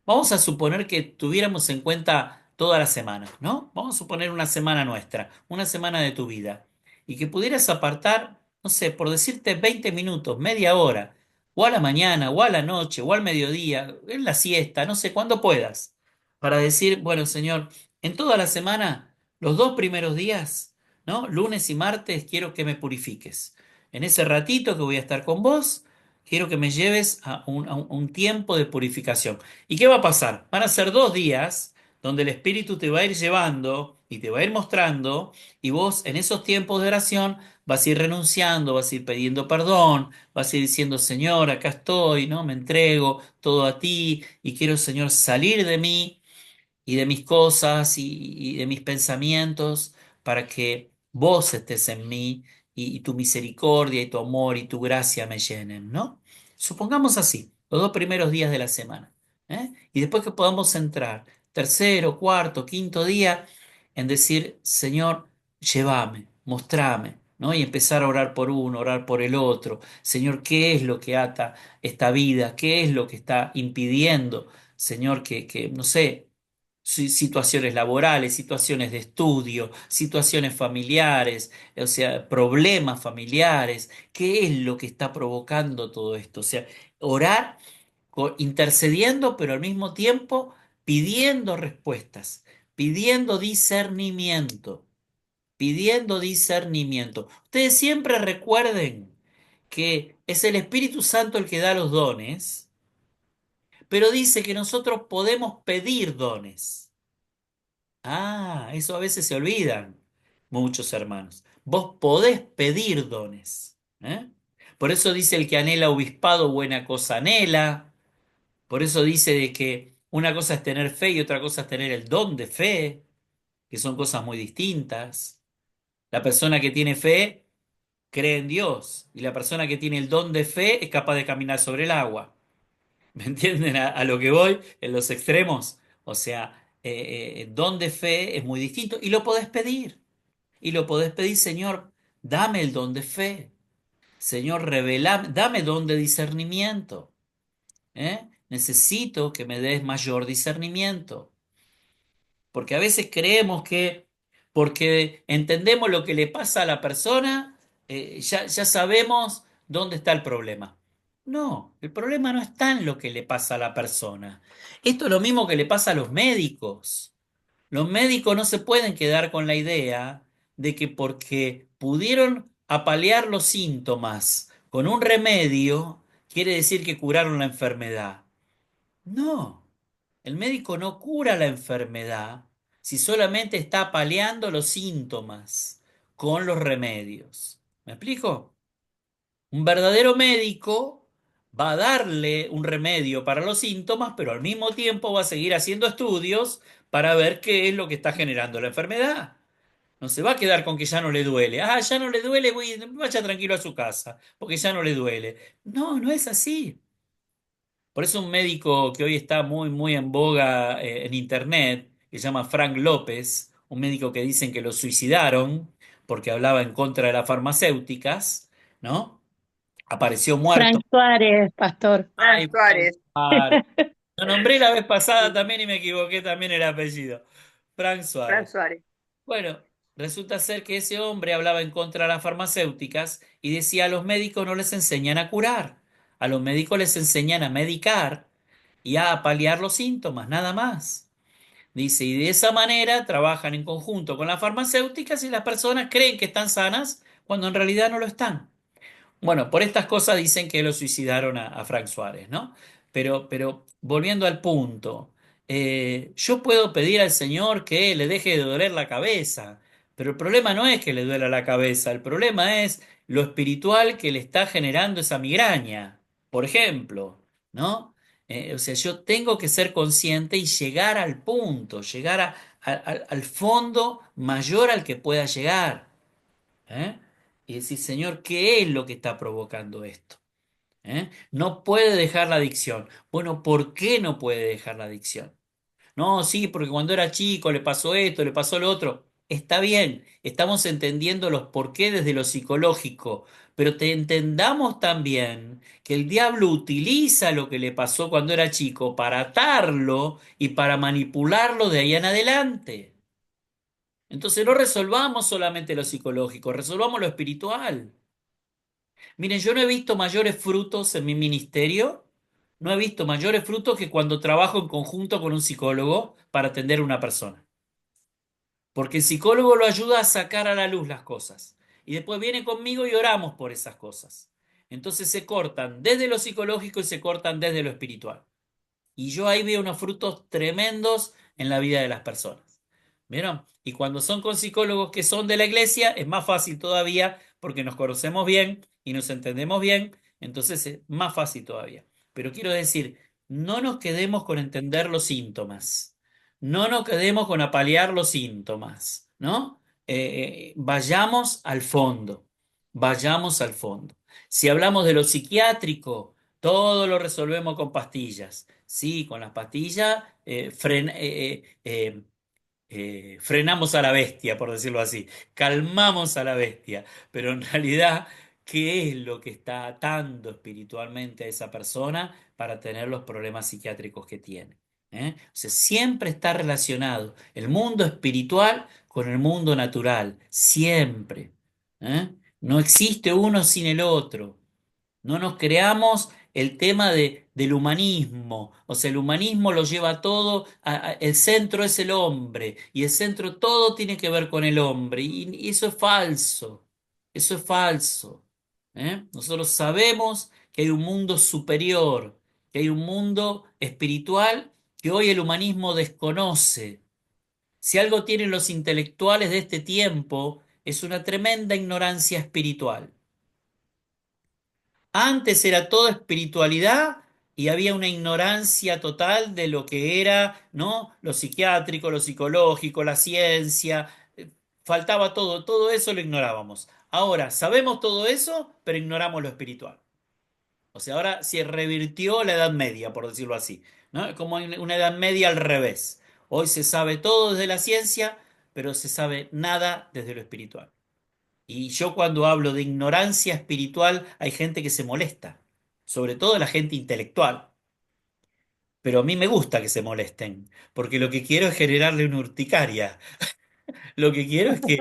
Vamos a suponer que tuviéramos en cuenta toda la semana, ¿no? Vamos a suponer una semana nuestra, una semana de tu vida, y que pudieras apartar, no sé, por decirte 20 minutos, media hora, o a la mañana, o a la noche, o al mediodía, en la siesta, no sé, cuando puedas, para decir, bueno, Señor, en toda la semana, los 2 primeros días, ¿no? Lunes y martes, quiero que me purifiques. En ese ratito que voy a estar con vos, quiero que me lleves a un tiempo de purificación. ¿Y qué va a pasar? Van a ser 2 días donde el Espíritu te va a ir llevando y te va a ir mostrando, y vos en esos tiempos de oración vas a ir renunciando, vas a ir pidiendo perdón, vas a ir diciendo, Señor, acá estoy, ¿no? Me entrego todo a ti y quiero, Señor, salir de mí y de mis cosas y de mis pensamientos para que vos estés en mí y tu misericordia y tu amor y tu gracia me llenen, ¿no? Supongamos así, los 2 primeros días de la semana, ¿eh? Y después que podamos entrar, tercero, cuarto, quinto día, en decir, Señor, llévame, mostrame, ¿no? Y empezar a orar por uno, orar por el otro. Señor, ¿qué es lo que ata esta vida? ¿Qué es lo que está impidiendo, Señor, que no sé, situaciones laborales, situaciones de estudio, situaciones familiares, o sea, problemas familiares? ¿Qué es lo que está provocando todo esto? O sea, orar intercediendo, pero al mismo tiempo pidiendo respuestas, pidiendo discernimiento, pidiendo discernimiento. Ustedes siempre recuerden que es el Espíritu Santo el que da los dones, pero dice que nosotros podemos pedir dones. Ah, eso a veces se olvidan muchos hermanos. Vos podés pedir dones, ¿eh? Por eso dice el que anhela obispado, buena cosa anhela. Por eso dice de que una cosa es tener fe y otra cosa es tener el don de fe, que son cosas muy distintas. La persona que tiene fe cree en Dios y la persona que tiene el don de fe es capaz de caminar sobre el agua. ¿Me entienden a lo que voy en los extremos? O sea, don de fe es muy distinto y lo podés pedir. Y lo podés pedir, Señor, dame el don de fe. Señor, revelame, dame don de discernimiento. Necesito que me des mayor discernimiento. Porque a veces creemos que porque entendemos lo que le pasa a la persona, ya sabemos dónde está el problema. No, el problema no está en lo que le pasa a la persona. Esto es lo mismo que le pasa a los médicos. Los médicos no se pueden quedar con la idea de que porque pudieron apalear los síntomas con un remedio, quiere decir que curaron la enfermedad. No, el médico no cura la enfermedad si solamente está paliando los síntomas con los remedios. ¿Me explico? Un verdadero médico va a darle un remedio para los síntomas, pero al mismo tiempo va a seguir haciendo estudios para ver qué es lo que está generando la enfermedad. No se va a quedar con que ya no le duele. Ah, ya no le duele, vaya tranquilo a su casa, porque ya no le duele. No, no es así. Por eso un médico que hoy está muy, muy en boga en internet, que se llama Frank López, un médico que dicen que lo suicidaron porque hablaba en contra de las farmacéuticas, ¿no? Apareció muerto. Frank Suárez, pastor. Fran Ay, Frank Suárez, Suárez. Lo nombré la vez pasada sí, también y me equivoqué también el apellido. Frank Fran Suárez. Suárez. Bueno, resulta ser que ese hombre hablaba en contra de las farmacéuticas y decía a los médicos no les enseñan a curar, a los médicos les enseñan a medicar y a paliar los síntomas, nada más. Dice, y de esa manera trabajan en conjunto con las farmacéuticas y las personas creen que están sanas cuando en realidad no lo están. Bueno, por estas cosas dicen que lo suicidaron a Frank Suárez, ¿no? Pero volviendo al punto, yo puedo pedir al Señor que le deje de doler la cabeza, pero el problema no es que le duela la cabeza, el problema es lo espiritual que le está generando esa migraña, por ejemplo, ¿no? O sea, yo tengo que ser consciente y llegar al punto, llegar al fondo mayor al que pueda llegar. ¿Eh? Y decir, Señor, ¿qué es lo que está provocando esto? No puede dejar la adicción. Bueno, ¿por qué no puede dejar la adicción? No, sí, porque cuando era chico le pasó esto, le pasó lo otro. Está bien, estamos entendiendo los por qué desde lo psicológico, pero te entendamos también que el diablo utiliza lo que le pasó cuando era chico para atarlo y para manipularlo de ahí en adelante. Entonces no resolvamos solamente lo psicológico, resolvamos lo espiritual. Miren, yo no he visto mayores frutos en mi ministerio, no he visto mayores frutos que cuando trabajo en conjunto con un psicólogo para atender a una persona. Porque el psicólogo lo ayuda a sacar a la luz las cosas. Y después viene conmigo y oramos por esas cosas. Entonces se cortan desde lo psicológico y se cortan desde lo espiritual. Y yo ahí veo unos frutos tremendos en la vida de las personas. ¿Vieron? Y cuando son con psicólogos que son de la iglesia, es más fácil todavía porque nos conocemos bien y nos entendemos bien, entonces es más fácil todavía. Pero quiero decir, no nos quedemos con entender los síntomas, no nos quedemos con apalear los síntomas, ¿no? Vayamos al fondo. vayamos al fondo. Si hablamos de lo psiquiátrico, todo lo resolvemos con pastillas. Sí, con las pastillas frenamos a la bestia, por decirlo así, calmamos a la bestia, pero en realidad, ¿qué es lo que está atando espiritualmente a esa persona para tener los problemas psiquiátricos que tiene? ¿Eh? O sea, siempre está relacionado el mundo espiritual con el mundo natural, siempre. ¿Eh? No existe uno sin el otro. No nos creamos el tema del humanismo. O sea, el humanismo lo lleva todo, el centro es el hombre y el centro todo tiene que ver con el hombre. Y eso es falso. Eso es falso. ¿Eh? Nosotros sabemos que hay un mundo superior, que hay un mundo espiritual que hoy el humanismo desconoce. Si algo tienen los intelectuales de este tiempo, es una tremenda ignorancia espiritual. Antes era todo espiritualidad y había una ignorancia total de lo que era, ¿no? Lo psiquiátrico, lo psicológico, la ciencia. Faltaba todo, todo eso lo ignorábamos. Ahora sabemos todo eso, pero ignoramos lo espiritual. O sea, ahora se revirtió la Edad Media, por decirlo así, ¿no? Es como una Edad Media al revés. Hoy se sabe todo desde la ciencia, pero se sabe nada desde lo espiritual. Y yo cuando hablo de ignorancia espiritual, hay gente que se molesta, sobre todo la gente intelectual. Pero a mí me gusta que se molesten, porque lo que quiero es generarle una urticaria. Lo que quiero es que,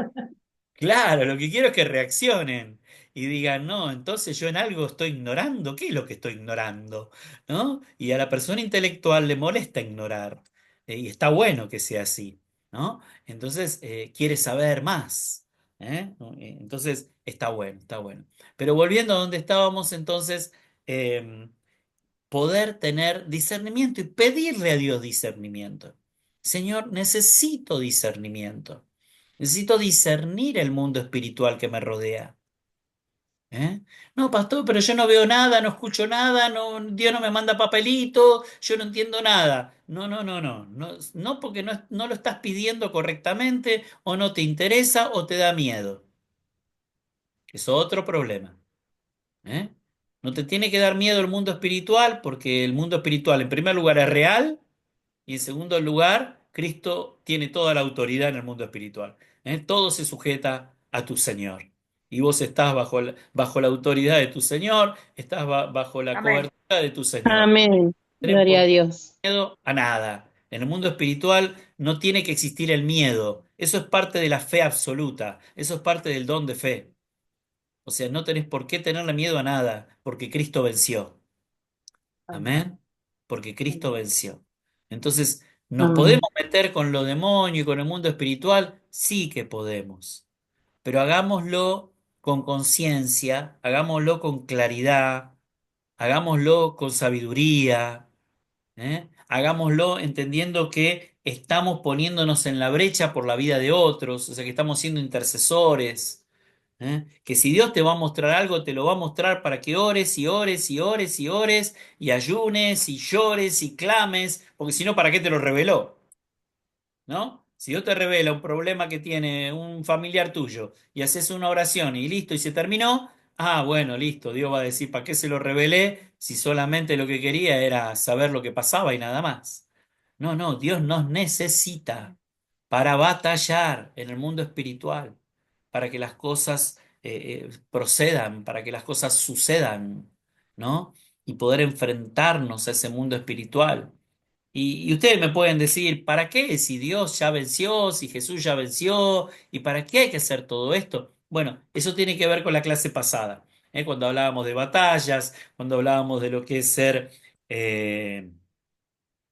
claro, lo que quiero es que reaccionen y digan, no, entonces yo en algo estoy ignorando, ¿qué es lo que estoy ignorando? ¿No? Y a la persona intelectual le molesta ignorar, y está bueno que sea así, ¿no? Entonces quiere saber más, ¿eh? Entonces está bueno, está bueno. Pero volviendo a donde estábamos, entonces, eh, poder tener discernimiento y pedirle a Dios discernimiento. Señor, necesito discernimiento. Necesito discernir el mundo espiritual que me rodea. ¿Eh? No, pastor, pero yo no veo nada, no escucho nada, no, Dios no me manda papelito, yo no entiendo nada. No, no, no, no, no, no porque no lo estás pidiendo correctamente o no te interesa o te da miedo. Es otro problema. ¿Eh? No te tiene que dar miedo el mundo espiritual porque el mundo espiritual en primer lugar es real y en segundo lugar Cristo tiene toda la autoridad en el mundo espiritual. ¿Eh? Todo se sujeta a tu Señor. Y vos estás bajo la autoridad de tu Señor, estás bajo la Amén. cobertura de tu Señor. No Amén. tienen Gloria por a qué Dios. tener miedo a nada. En el mundo espiritual no tiene que existir el miedo. Eso es parte de la fe absoluta. Eso es parte del don de fe. O sea, no tenés por qué tenerle miedo a nada, porque Cristo venció. Amén. Porque Cristo venció. Entonces, ¿nos Amén. podemos meter con lo demonio y con el mundo espiritual? Sí que podemos. Pero hagámoslo con conciencia, hagámoslo con claridad, hagámoslo con sabiduría, ¿eh? Hagámoslo entendiendo que estamos poniéndonos en la brecha por la vida de otros, o sea, que estamos siendo intercesores. ¿Eh? Que si Dios te va a mostrar algo, te lo va a mostrar para que ores y ores y ores y ores y ayunes y llores y clames, porque si no, ¿para qué te lo reveló? ¿No? Si Dios te revela un problema que tiene un familiar tuyo y haces una oración y listo y se terminó, ah, bueno, listo, Dios va a decir, ¿para qué se lo revelé si solamente lo que quería era saber lo que pasaba y nada más? No, no, Dios nos necesita para batallar en el mundo espiritual, para que las cosas procedan, para que las cosas sucedan, ¿no? Y poder enfrentarnos a ese mundo espiritual. Y ustedes me pueden decir, ¿para qué? Si Dios ya venció, si Jesús ya venció, ¿y para qué hay que hacer todo esto? Bueno, eso tiene que ver con la clase pasada, ¿eh? Cuando hablábamos de batallas, cuando hablábamos de lo que es ser eh,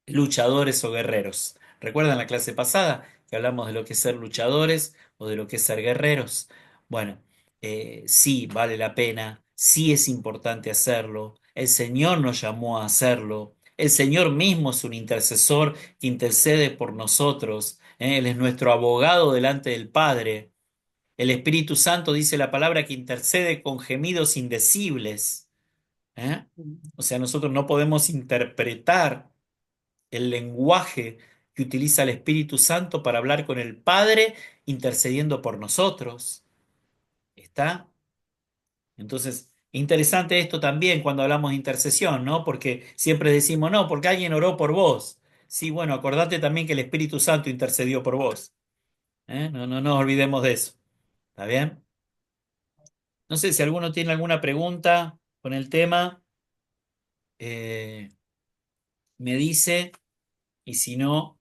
luchadores o guerreros. ¿Recuerdan la clase pasada que hablamos de lo que es ser luchadores o de lo que es ser guerreros? Bueno, sí vale la pena, sí es importante hacerlo. El Señor nos llamó a hacerlo. El Señor mismo es un intercesor que intercede por nosotros. Él es nuestro abogado delante del Padre. El Espíritu Santo dice la palabra que intercede con gemidos indecibles. ¿Eh? O sea, nosotros no podemos interpretar el lenguaje que utiliza el Espíritu Santo para hablar con el Padre, intercediendo por nosotros. ¿Está? Entonces, interesante esto también cuando hablamos de intercesión, ¿no? Porque siempre decimos, no, porque alguien oró por vos. Sí, bueno, acordate también que el Espíritu Santo intercedió por vos. No, no nos olvidemos de eso. ¿Está bien? No sé si alguno tiene alguna pregunta con el tema, eh, me dice, y si no,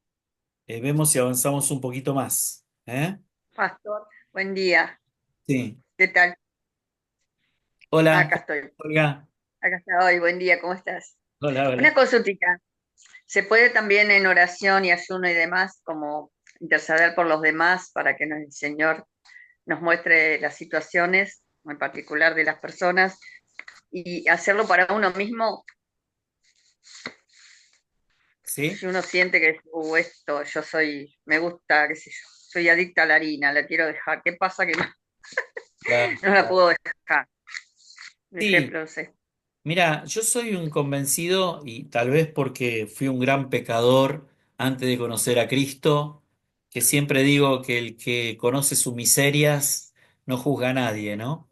vemos si avanzamos un poquito más. ¿Eh? Pastor, buen día. Sí. ¿Qué tal? Hola, Acá estoy. Olga. Acá estoy. Buen día, ¿cómo estás? Hola, Una hola. consultita. ¿Se puede también en oración y ayuno y demás, como interceder por los demás para que el Señor nos muestre las situaciones, en particular de las personas, y hacerlo para uno mismo ¿Sí? si uno siente que esto, me gusta, qué sé yo, soy adicta a la harina, la quiero dejar? ¿Qué pasa que no, Claro. no la puedo dejar? Un Sí, ejemplo, no sé. mira, yo soy un convencido, y tal vez porque fui un gran pecador antes de conocer a Cristo, que siempre digo que el que conoce sus miserias no juzga a nadie, ¿no?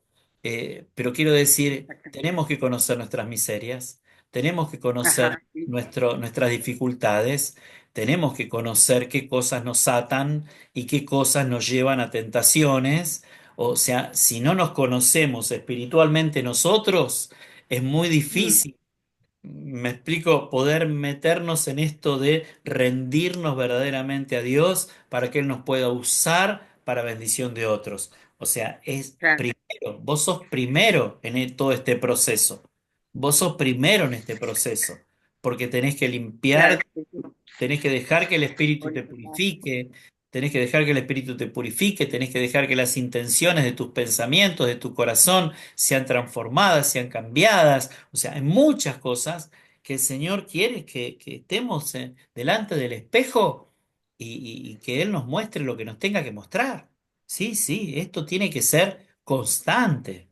Pero quiero decir, tenemos que conocer nuestras miserias, tenemos que conocer Ajá, sí, nuestras dificultades, tenemos que conocer qué cosas nos atan y qué cosas nos llevan a tentaciones. O sea, si no nos conocemos espiritualmente nosotros, es muy mm, difícil, me explico, poder meternos en esto de rendirnos verdaderamente a Dios para que Él nos pueda usar para bendición de otros. O sea, es claro, primero, vos sos primero en todo este proceso. Vos sos primero en este proceso, porque tenés que claro, limpiar. sí, sí, Tenés que dejar que el Espíritu te purificar, purifique, tenés que dejar que el Espíritu te purifique, tenés que dejar que las intenciones de tus pensamientos, de tu corazón, sean transformadas, sean cambiadas. O sea, hay muchas cosas que el Señor quiere que estemos delante del espejo y que Él nos muestre lo que nos tenga que mostrar. Sí, sí, esto tiene que ser constante.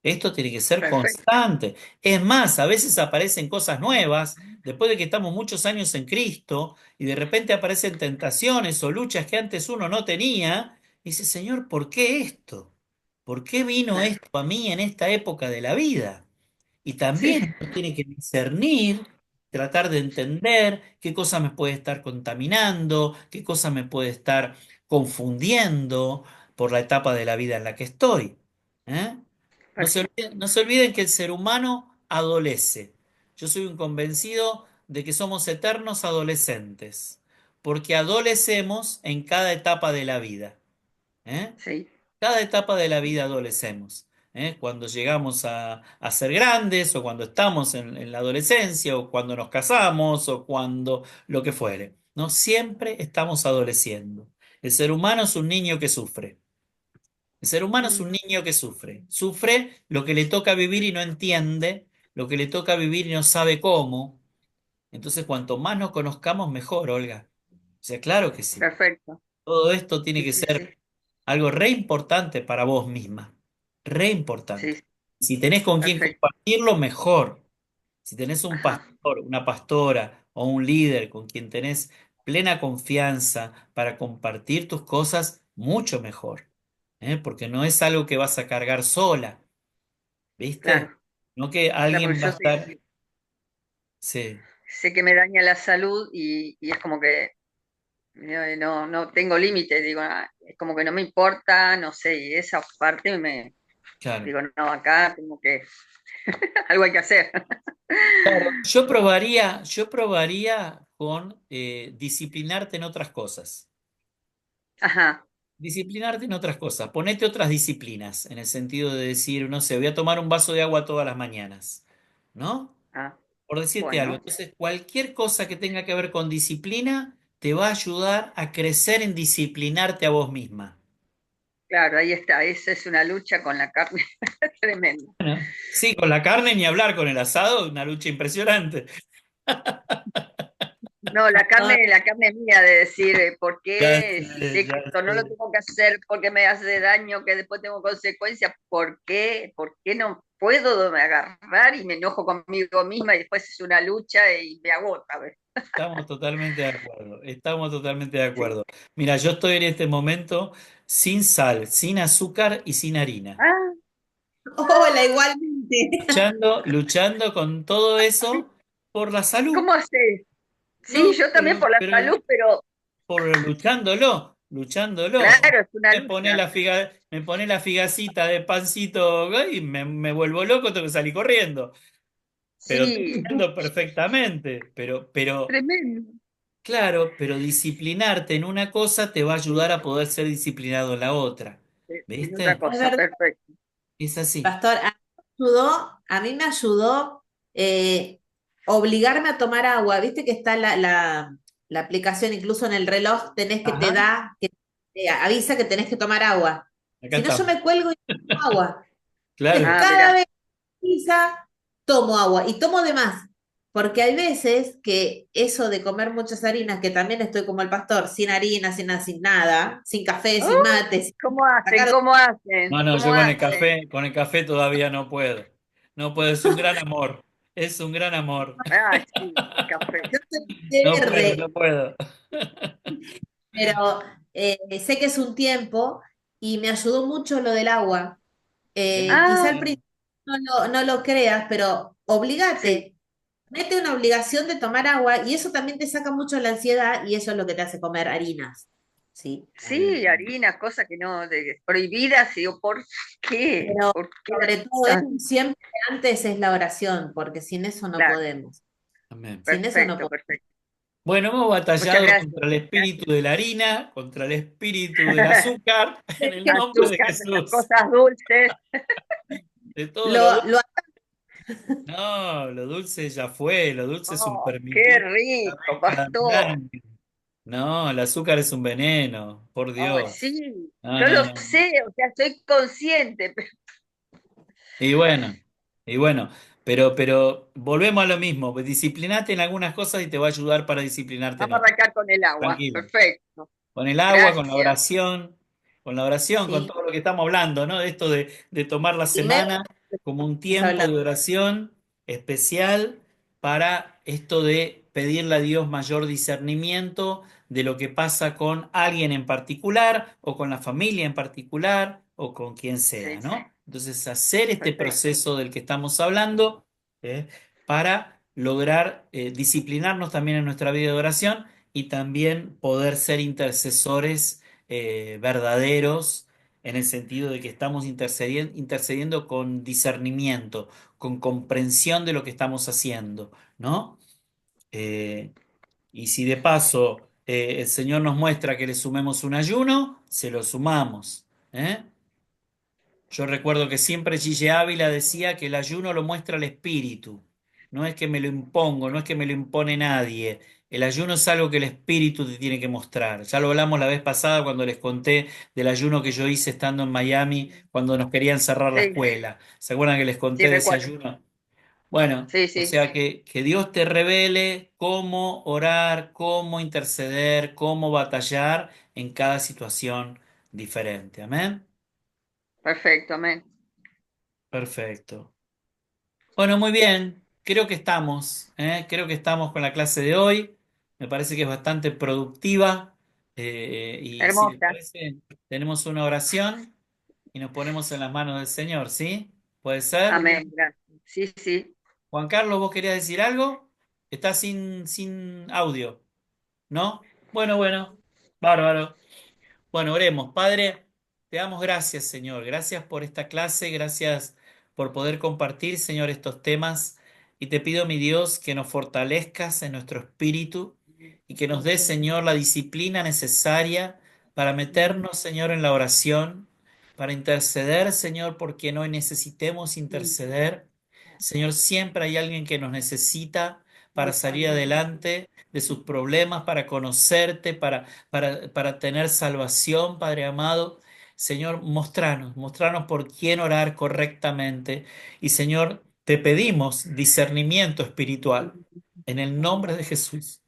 Esto tiene que ser perfecto, constante. Es más, a veces aparecen cosas nuevas después de que estamos muchos años en Cristo y de repente aparecen tentaciones o luchas que antes uno no tenía, y dice, Señor, ¿por qué esto? ¿Por qué vino claro, esto a mí en esta época de la vida? Y sí, también uno tiene que discernir, tratar de entender qué cosa me puede estar contaminando, qué cosa me puede estar confundiendo por la etapa de la vida en la que estoy. ¿Eh? perfecto, No se olviden que el ser humano adolece. Yo soy un convencido de que somos eternos adolescentes, porque adolecemos en cada etapa de la vida. ¿Eh? sí, Cada etapa de la vida adolecemos. Cuando llegamos a ser grandes, o cuando estamos en la adolescencia, o cuando nos casamos, o cuando lo que fuere. ¿No? Siempre estamos adoleciendo. El ser humano es un niño que sufre. El ser humano es mm, un niño que sufre. Sufre lo que le toca vivir y no entiende, lo que le toca vivir y no sabe cómo. Entonces, cuanto más nos conozcamos, mejor, Olga. O sea, claro que sí. perfecto, Todo esto tiene sí, que sí, ser sí, algo re importante para vos misma. Re sí, importante. sí, Si tenés con quién perfecto, compartirlo, mejor. Si tenés un ajá, pastor, una pastora o un líder con quien tenés plena confianza para compartir tus cosas, mucho mejor. Porque no es algo que vas a cargar sola, ¿viste? claro, No que claro, porque alguien va a yo estar. Sí, sé que me daña la salud y es como que no, no tengo límite, digo, es como que no me importa, no sé, y esa parte claro. digo, no, acá tengo que, algo hay que hacer. Yo probaría con disciplinarte en otras cosas. Ajá, Disciplinarte en otras cosas. Ponete otras disciplinas, en el sentido de decir, no sé, voy a tomar un vaso de agua todas las mañanas, ¿no? ah, Por decirte algo. bueno, Entonces, cualquier cosa que tenga que ver con disciplina te va a ayudar a crecer en disciplinarte a vos misma. claro, ahí está, esa es una lucha con la carne tremenda. Bueno, sí, con la carne ni hablar, con el asado, una lucha impresionante. No, la carne mía de decir, ¿por Ya qué? Si sé, sé que ya esto no lo sé. tengo que hacer porque me hace daño, que después tengo consecuencias, ¿por qué? ¿Por qué no puedo agarrar y me enojo conmigo misma y después es una lucha y me agota? ¿Ves? Estamos totalmente de acuerdo, estamos totalmente de Sí. acuerdo. Mira, yo estoy en este momento sin sal, sin azúcar y sin harina. Ah, Hola, igualmente. luchando con todo eso por la salud, ¿Cómo haces? Sí, ¿no? yo también por la Pero salud, pero por luchándolo. claro, es una lucha. Me pone la figacita de pancito y me vuelvo loco, tengo que salir corriendo. Pero te Sí, entiendo perfectamente. tremendo. Claro, pero disciplinarte en una cosa te va a ayudar a poder ser disciplinado en la otra. En otra ¿Viste? Es cosa, verdad, perfecto. Es así. pastor. A mí me ayudó obligarme a tomar agua. Viste que está la aplicación, incluso en el reloj, tenés que te Ajá. da, que te avisa que tenés que tomar agua. Acá Si no, yo estamos. me cuelgo y no tomo agua. Entonces, Claro. Ah, cada mira, vez que pisa, tomo agua y tomo de más. Porque hay veces que eso de comer muchas harinas, que también estoy como el pastor, sin harina, sin nada, sin café, sin mate, sin ¿cómo hacen? sacar. ¿Cómo hacen? No, yo ¿Cómo hacen? con el café todavía no puedo. No puedo, es un gran amor. Es un gran amor. Ah, sí, café. Yo soy No puedo, no verde, puedo. pero sé que es un tiempo y me ayudó mucho lo del agua. Quizá Ah, al principio no lo creas, pero sí, obligate, mete una obligación de tomar agua y eso también te saca mucho la ansiedad y eso es lo que te hace comer harinas. ¿Sí? sí, harina, cosas que no, prohibidas, y yo, ¿por qué? Pero ¿Por qué? sobre todo Ah, eso, siempre antes es la oración, porque sin eso no claro, podemos. Amén. Sin eso no perfecto, podemos. perfecto. Bueno, hemos Muchas batallado gracias. contra el espíritu de la harina, contra el espíritu del azúcar, en el nombre de Azúcar, de las Jesús. cosas dulces. De todo lo Lo, dulce. lo No, lo dulce ya fue, lo dulce es un Oh, qué permitido que rico, venga de pastor. adelante. No, el azúcar es un veneno, por Oh, Dios. sí, No, yo no, lo no. sé, o sea, soy consciente, pero Y bueno, y bueno, pero volvemos a lo mismo. Disciplinate en algunas cosas y te va a ayudar para disciplinarte en vamos a otras. arrancar con el agua. Tranquilo. Perfecto. Con el agua, Gracias. con la oración, con sí, todo lo que estamos hablando, ¿no? De esto de tomar la primero semana como un estamos tiempo de hablando. oración especial para esto de pedirle a Dios mayor discernimiento de lo que pasa con alguien en particular o con la familia en particular o con quien sea, Sí, ¿no? Entonces, hacer este perfecto. proceso del que estamos hablando, ¿eh? Para lograr disciplinarnos también en nuestra vida de oración y también poder ser intercesores verdaderos en el sentido de que estamos intercediendo con discernimiento, con comprensión de lo que estamos haciendo, ¿no? Eh, y si de paso el Señor nos muestra que le sumemos un ayuno, se lo sumamos, ¿eh? Yo recuerdo que siempre Gille Ávila decía que el ayuno lo muestra el espíritu. No es que me lo impongo, no es que me lo impone nadie. El ayuno es algo que el espíritu te tiene que mostrar. Ya lo hablamos la vez pasada cuando les conté del ayuno que yo hice estando en Miami cuando nos querían cerrar la Sí, escuela. ¿Se acuerdan que les sí, conté de ese recuerdo. ayuno? Bueno, Sí, o sí, sea que Dios te revele cómo orar, cómo interceder, cómo batallar en cada situación diferente. Amén. perfecto, amén. Perfecto. Bueno, muy bien. Creo que estamos, ¿eh? Creo que estamos con la clase de hoy. Me parece que es bastante productiva. Y si les Hermosa. parece, tenemos una oración y nos ponemos en las manos del Señor, ¿sí? ¿Puede ser? Amén, gracias. Sí, sí. Juan Carlos, ¿vos querías decir algo? Está sin audio, ¿no? Bueno, bárbaro. Bueno, oremos. Padre, te damos gracias, Señor. Gracias por esta clase, gracias por poder compartir, Señor, estos temas. Y te pido, mi Dios, que nos fortalezcas en nuestro espíritu y que nos des, Señor, la disciplina necesaria para meternos, Señor, en la oración, para interceder, Señor, por quien hoy necesitemos interceder. Señor, siempre hay alguien que nos necesita para salir adelante de sus problemas, para conocerte, para tener salvación, Padre amado. Señor, mostranos por quién orar correctamente. Y Señor, te pedimos discernimiento espiritual en el nombre de Jesús,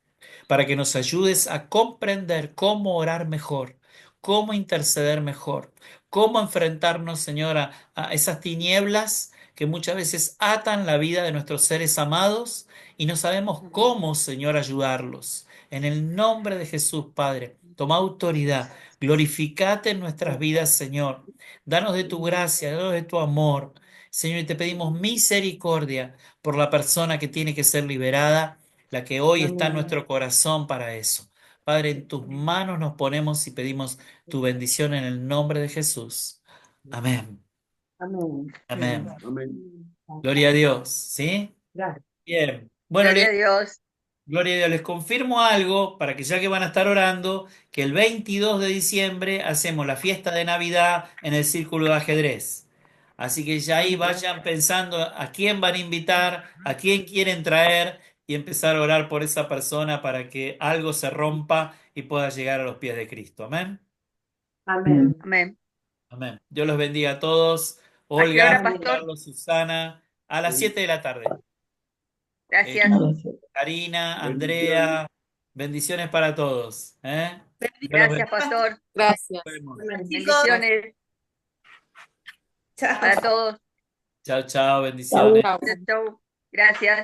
para que nos ayudes a comprender cómo orar mejor, cómo interceder mejor, cómo enfrentarnos, Señor, a esas tinieblas que muchas veces atan la vida de nuestros seres amados y no sabemos cómo, Señor, ayudarlos. En el nombre de Jesús, Padre, toma autoridad, glorificate en nuestras vidas, Señor. Danos de tu gracia, danos de tu amor. Señor, y te pedimos misericordia por la persona que tiene que ser liberada, la que hoy está en Amén. nuestro corazón para eso. Padre, en tus manos nos ponemos y pedimos tu bendición en el nombre de Jesús. Amén. Amén. Amén. Amén. Gloria a Dios. ¿Sí? Gracias. Bien. Bueno, Gloria a Dios. Gloria a Dios, les confirmo algo para que ya que van a estar orando, que el 22 de diciembre hacemos la fiesta de Navidad en el Círculo de Ajedrez. Así que ya ahí vayan pensando a quién van a invitar, a quién quieren traer y empezar a orar por esa persona para que algo se rompa y pueda llegar a los pies de Cristo. Amén. Amén. Amén. Amén. Dios los bendiga a todos. ¿A qué hora, Olga, pastor? Carlos, Susana, a las 7 de la tarde. Gracias. Karina, Bendiciones. Andrea, bendiciones para todos. Dios los Gracias, pastor. Gracias. vemos. Chicos, Bendiciones chao. para todos. Chao, chao, bendiciones. Chao. Chau. Gracias.